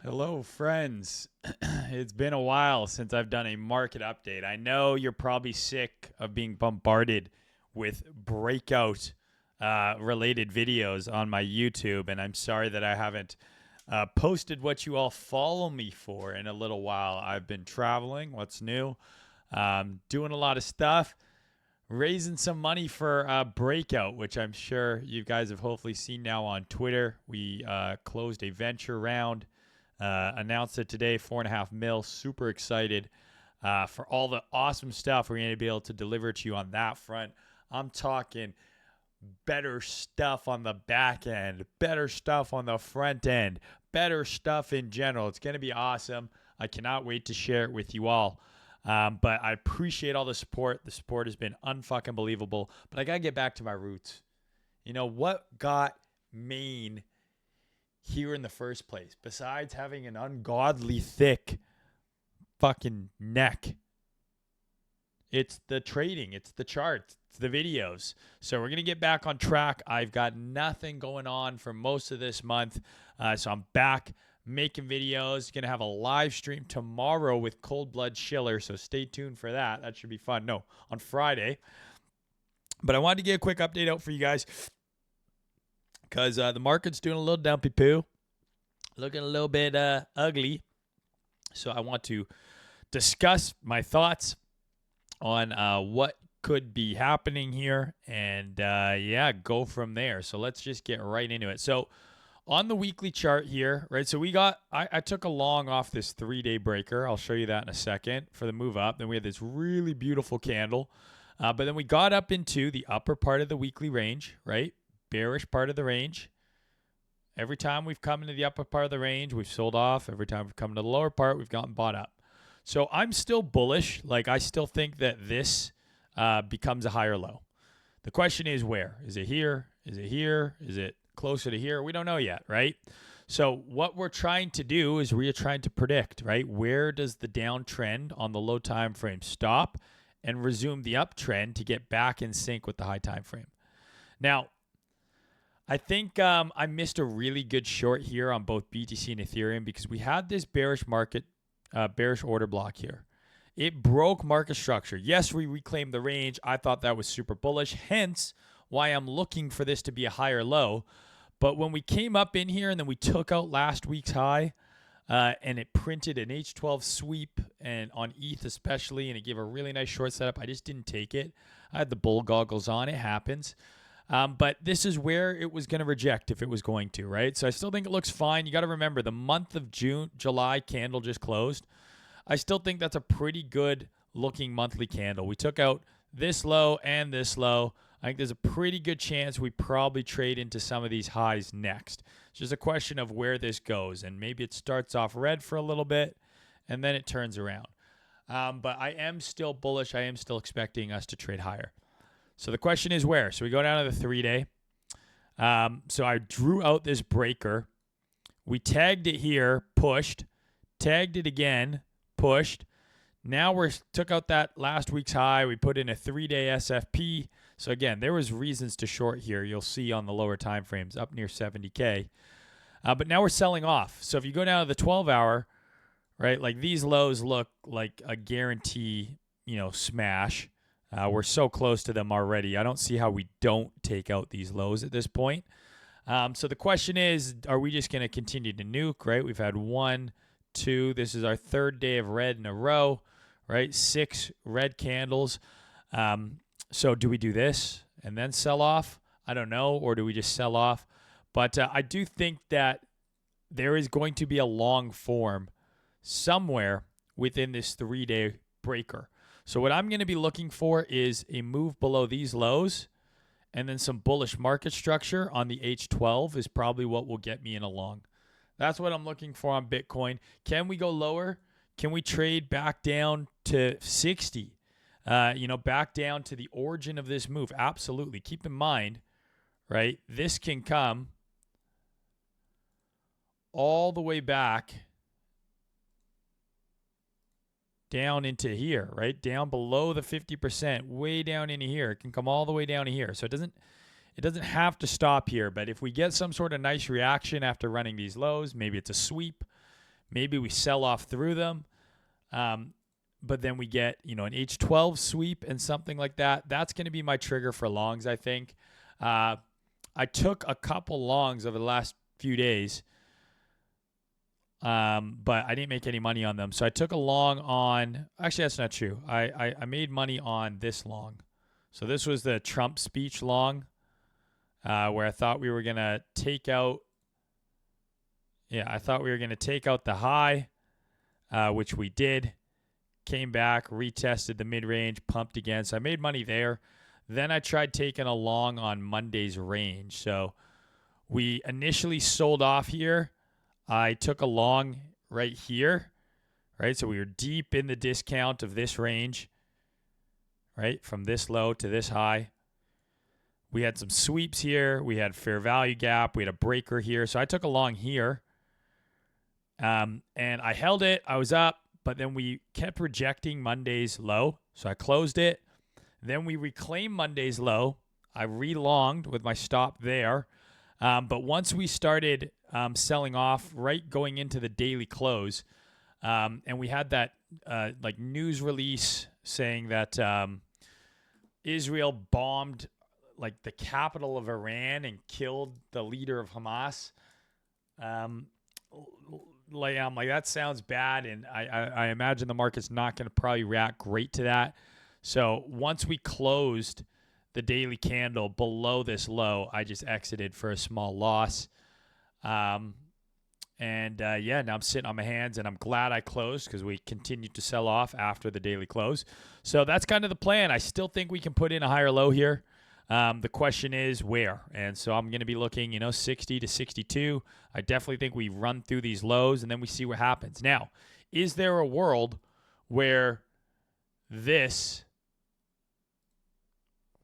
Hello, friends. It's been a while since I've done a market update. I know you're probably sick of being bombarded with breakout related videos on my YouTube, and I'm sorry that I haven't posted what you all follow me for in a little while. I've been traveling. What's new? Doing a lot of stuff, raising some money for breakout, which I'm sure you guys have hopefully seen now on Twitter. We closed a venture round. Announced it today, 4.5 mil. Super excited for all the awesome stuff we're going to be able to deliver to you on that front. I'm talking better stuff on the back end, better stuff on the front end, better stuff in general. It's going to be awesome. I cannot wait to share it with you all. But I appreciate all the support. The support has been unfucking believable. But I got to get back to my roots. You know, what got Mayne here in the first place, besides having an ungodly thick fucking neck? It's the trading, it's the charts, it's the videos. So we're going to get back on track. I've got nothing going on for most of this month. So I'm back making videos. Going to have a live stream tomorrow with Cold Blood Schiller. So stay tuned for that. That should be fun. No, on Friday. But I wanted to get a quick update out for you guys because the market's doing a little dumpy poo, looking a little bit ugly. So I want to discuss my thoughts on what could be happening here and, go from there. So let's just get right into it. So on the weekly chart here, right, so I took a long off this 3-day breaker. I'll show you that in a second for the move up. Then we had this really beautiful candle. But then we got up into the upper part of the weekly range, right? Bearish part of the range. Every time we've come into the upper part of the range, we've sold off. Every time we've come to the lower part, we've gotten bought up. So I'm still bullish. Like, I still think that this becomes a higher low. The question is where? Is it here? Is it here? Is it closer to here? We don't know yet, right? So what we're trying to do is we're trying to predict, right? Where does the downtrend on the low time frame stop and resume the uptrend to get back in sync with the high time frame? Now, I think I missed a really good short here on both BTC and Ethereum because we had this bearish market, bearish order block here. It broke market structure. Yes, we reclaimed the range. I thought that was super bullish, hence why I'm looking for this to be a higher low. But when we came up in here and then we took out last week's high and it printed an H12 sweep and on ETH especially, and it gave a really nice short setup, I just didn't take it. I had the bull goggles on. It happens. But this is where it was going to reject if it was going to, right? So I still think it looks fine. You got to remember the month of July candle just closed. I still think that's a pretty good looking monthly candle. We took out this low and this low. I think there's a pretty good chance we probably trade into some of these highs next. It's just a question of where this goes. And maybe it starts off red for a little bit and then it turns around. But I am still bullish. I am still expecting us to trade higher. So the question is where? So we go down to the 3-day. So I drew out this breaker. We tagged it here, pushed, tagged it again, pushed. Now we took out that last week's high. We put in a 3-day SFP. So again, there was reasons to short here. You'll see on the lower time frames up near 70K. But now we're selling off. So if you go down to the 12-hour, right, like these lows look like a guarantee, smash. We're so close to them already. I don't see how we don't take out these lows at this point. So the question is, are we just going to continue to nuke, right? We've had 1, 2. This is our 3rd day of red in a row, right? 6 red candles. So do we do this and then sell off? I don't know. Or do we just sell off? But I do think that there is going to be a long form somewhere within this 3-day breaker. So what I'm going to be looking for is a move below these lows and then some bullish market structure on the H12 is probably what will get me in a long. That's what I'm looking for on Bitcoin. Can we go lower? Can we trade back down to 60? Back down to the origin of this move? Absolutely. Keep in mind, right, this can come all the way back down into here, right? Down below the 50%, way down into here. It can come all the way down to here. So it doesn't have to stop here, but if we get some sort of nice reaction after running these lows, maybe it's a sweep, Maybe we sell off through them. But then we get, an H12 sweep and something like that. That's going to be my trigger for longs, I think. I took a couple longs over the last few days, but I didn't make any money on them. So I took a long on, actually, that's not true. I made money on this long. So this was the Trump speech long, where I thought we were going to take out, the high, which we did. Came back, retested the mid-range, pumped again. So I made money there. Then I tried taking a long on Monday's range. So we initially sold off here. I took a long right here, right? So we were deep in the discount of this range, right? From this low to this high. We had some sweeps here. We had fair value gap. We had a breaker here. So I took a long here. And I held it. I was up. But then we kept rejecting Monday's low. So I closed it. Then we reclaimed Monday's low. I relonged with my stop there. But once we started selling off right going into the daily close, and we had that news release saying that Israel bombed the capital of Iran and killed the leader of Hamas. I'm like, that sounds bad, and I imagine the market's not going to probably react great to that. So once we closed the daily candle below this low, I just exited for a small loss. Now I'm sitting on my hands, and I'm glad I closed because we continued to sell off after the daily close. So that's kind of the plan. I still think we can put in a higher low here. The question is where, and so I'm going to be looking, 60 to 62. I definitely think we run through these lows and then we see what happens. Now, is there a world where this?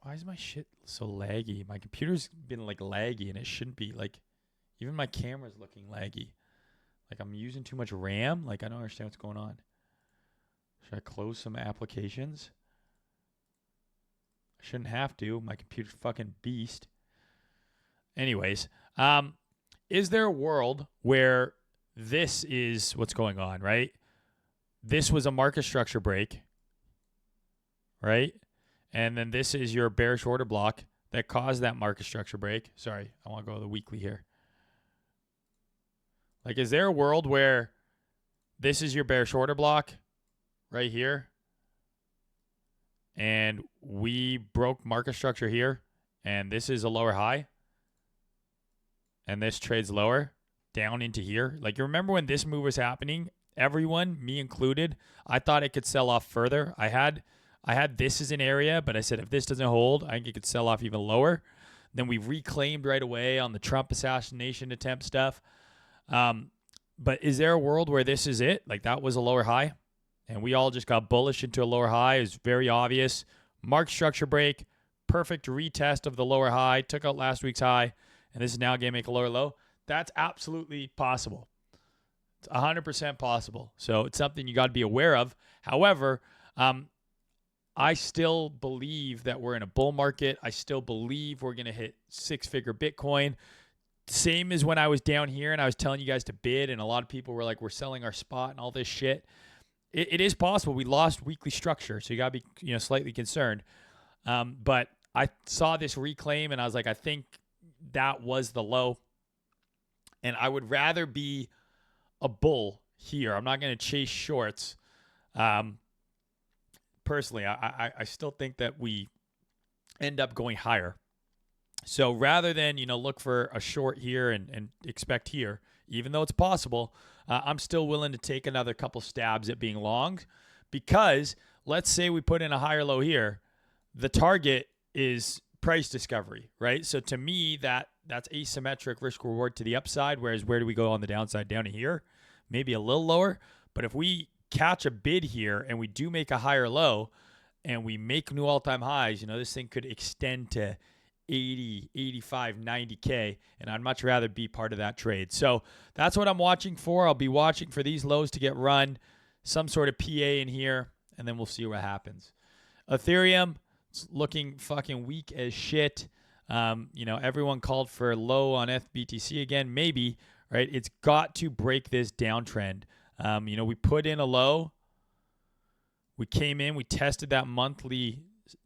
Why is my shit so laggy? My computer's been laggy, and it shouldn't be. Even my camera's looking laggy. I'm using too much RAM. I don't understand what's going on. Should I close some applications? Shouldn't have to. My computer's fucking beast. Anyways, is there a world where this is what's going on, right? This was a market structure break, right? And then this is your bearish order block that caused that market structure break. Sorry, I want to go to the weekly here. Is there a world where this is your bearish order block right here? And we broke market structure here, and this is a lower high, and this trades lower down into here. You remember when this move was happening, everyone, me included, I thought it could sell off further. I had this as an area, but I said if this doesn't hold, I think it could sell off even lower. Then we reclaimed right away on the Trump assassination attempt stuff. But is there a world where this is it? That was a lower high? And we all just got bullish into a lower high. It was very obvious. Market structure break, perfect retest of the lower high, took out last week's high, and this is now going to make a lower low. That's absolutely possible. It's 100% possible. So it's something you got to be aware of. However, I still believe that we're in a bull market. I still believe we're going to hit six-figure Bitcoin. Same as when I was down here and I was telling you guys to bid, and a lot of people were like, we're selling our spot and all this shit. It is possible. We lost weekly structure, so you got to be slightly concerned. But I saw this reclaim, and I was like, I think that was the low. And I would rather be a bull here. I'm not going to chase shorts. Personally, I still think that we end up going higher. So rather than, look for a short here and expect here, even though it's possible, I'm still willing to take another couple stabs at being long, because let's say we put in a higher low here. The target is price discovery, right? So to me, that's asymmetric risk reward to the upside, whereas where do we go on the downside? Down to here, maybe a little lower. But if we catch a bid here and we do make a higher low and we make new all-time highs, this thing could extend to 80, 85, 90K, and I'd much rather be part of that trade. So that's what I'm watching for. I'll be watching for these lows to get run, some sort of PA in here, and then we'll see what happens. Ethereum, it's looking fucking weak as shit. Everyone called for low on FBTC again, maybe, right? It's got to break this downtrend. We put in a low. We came in, we tested that monthly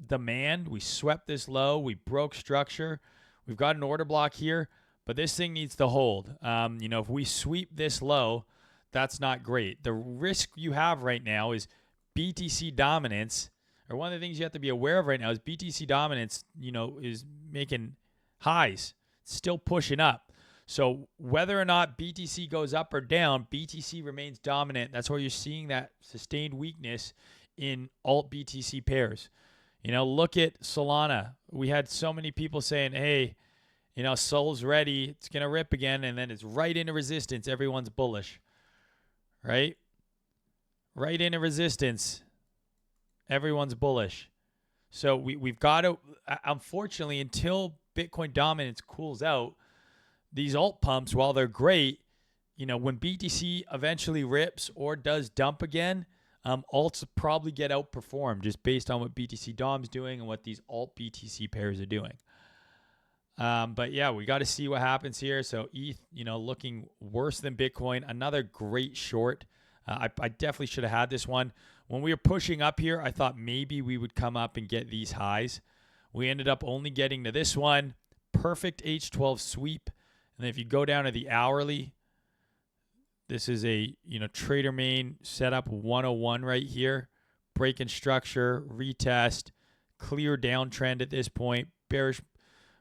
demand. We swept this low. We broke structure. We've got an order block here, but this thing needs to hold. If we sweep this low, that's not great. The risk you have right now is BTC dominance, or one of the things you have to be aware of right now is BTC dominance, is making highs, still pushing up. So whether or not BTC goes up or down, BTC remains dominant. That's why you're seeing that sustained weakness in alt BTC pairs. Look at Solana. We had so many people saying, hey, Sol's ready. It's going to rip again. And then it's right into resistance. Everyone's bullish, right? Right into resistance. Everyone's bullish. So we've got to, unfortunately, until Bitcoin dominance cools out, these alt pumps, while they're great, when BTC eventually rips or does dump again, alts probably get outperformed just based on what BTC Dom's doing and what these alt BTC pairs are doing. But yeah, we got to see what happens here. So ETH, looking worse than Bitcoin. Another great short. I definitely should have had this one. When we were pushing up here, I thought maybe we would come up and get these highs. We ended up only getting to this one. Perfect H12 sweep. And then if you go down to the hourly, this is a, Trader Mayne setup 101 right here. Breaking structure, retest, clear downtrend at this point. Bearish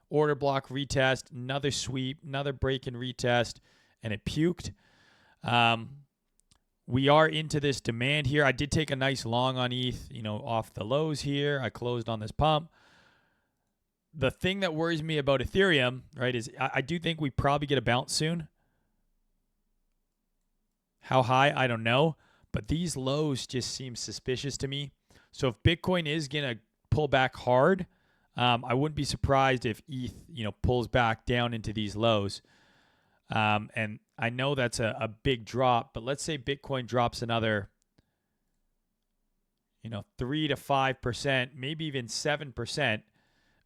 order block retest, another sweep, another break and retest, and it puked. We are into this demand here. I did take a nice long on ETH, off the lows here. I closed on this pump. The thing that worries me about Ethereum, right, is I do think we probably get a bounce soon. How high, I don't know. But these lows just seem suspicious to me. So if Bitcoin is going to pull back hard, I wouldn't be surprised if ETH, pulls back down into these lows. And I know that's a big drop, but let's say Bitcoin drops another, 3 to 5%, maybe even 7%.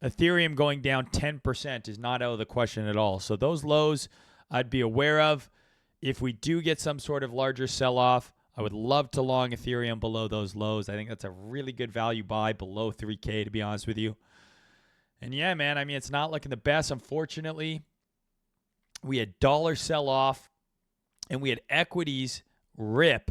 Ethereum going down 10% is not out of the question at all. So those lows I'd be aware of. If we do get some sort of larger sell-off, I would love to long Ethereum below those lows. I think that's a really good value buy below 3K, to be honest with you. And yeah, man, it's not looking the best. Unfortunately, we had dollar sell-off and we had equities rip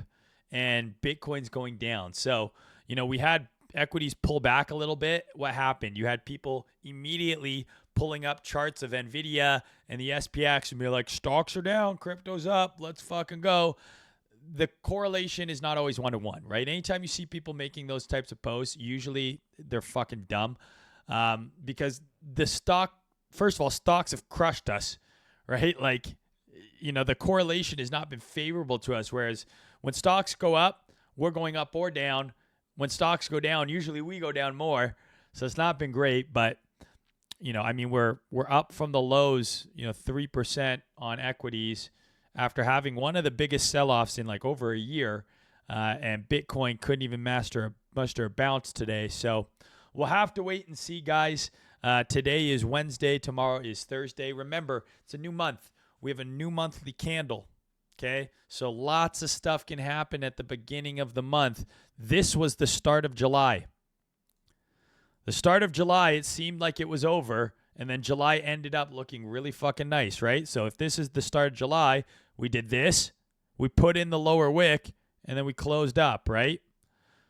and Bitcoin's going down. So, we had equities pull back a little bit. What happened? You had people immediately pulling up charts of NVIDIA and the SPX and be like, stocks are down, crypto's up, let's fucking go. The correlation is not always 1-to-1, right? Anytime you see people making those types of posts, usually they're fucking dumb, because the stock, first of all, stocks have crushed us, right? Like, the correlation has not been favorable to us, whereas when stocks go up, we're going up or down. When stocks go down, usually we go down more. So it's not been great, but we're up from the lows, 3% on equities after having one of the biggest sell-offs in like over a year, and Bitcoin couldn't even muster a bounce today. So we'll have to wait and see, guys. Today is Wednesday. Tomorrow is Thursday. Remember, it's a new month. We have a new monthly candle. Okay, so lots of stuff can happen at the beginning of the month. This was the start of July. The start of July, it seemed like it was over, and then July ended up looking really fucking nice, right? So if this is the start of July, we did this, we put in the lower wick, and then we closed up, right?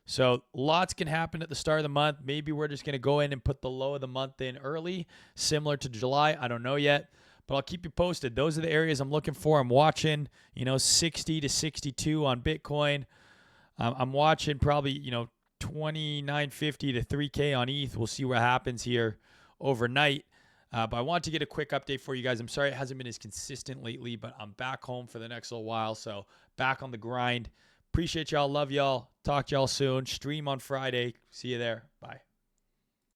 So lots can happen at the start of the month. Maybe we're just going to go in and put the low of the month in early, similar to July. I don't know yet. But I'll keep you posted. Those are the areas I'm looking for. I'm watching, 60 to 62 on Bitcoin. I'm watching probably, 2950 to 3K on ETH. We'll see what happens here overnight. But I want to get a quick update for you guys. I'm sorry it hasn't been as consistent lately, but I'm back home for the next little while. So back on the grind. Appreciate y'all. Love y'all. Talk to y'all soon. Stream on Friday. See you there. Bye.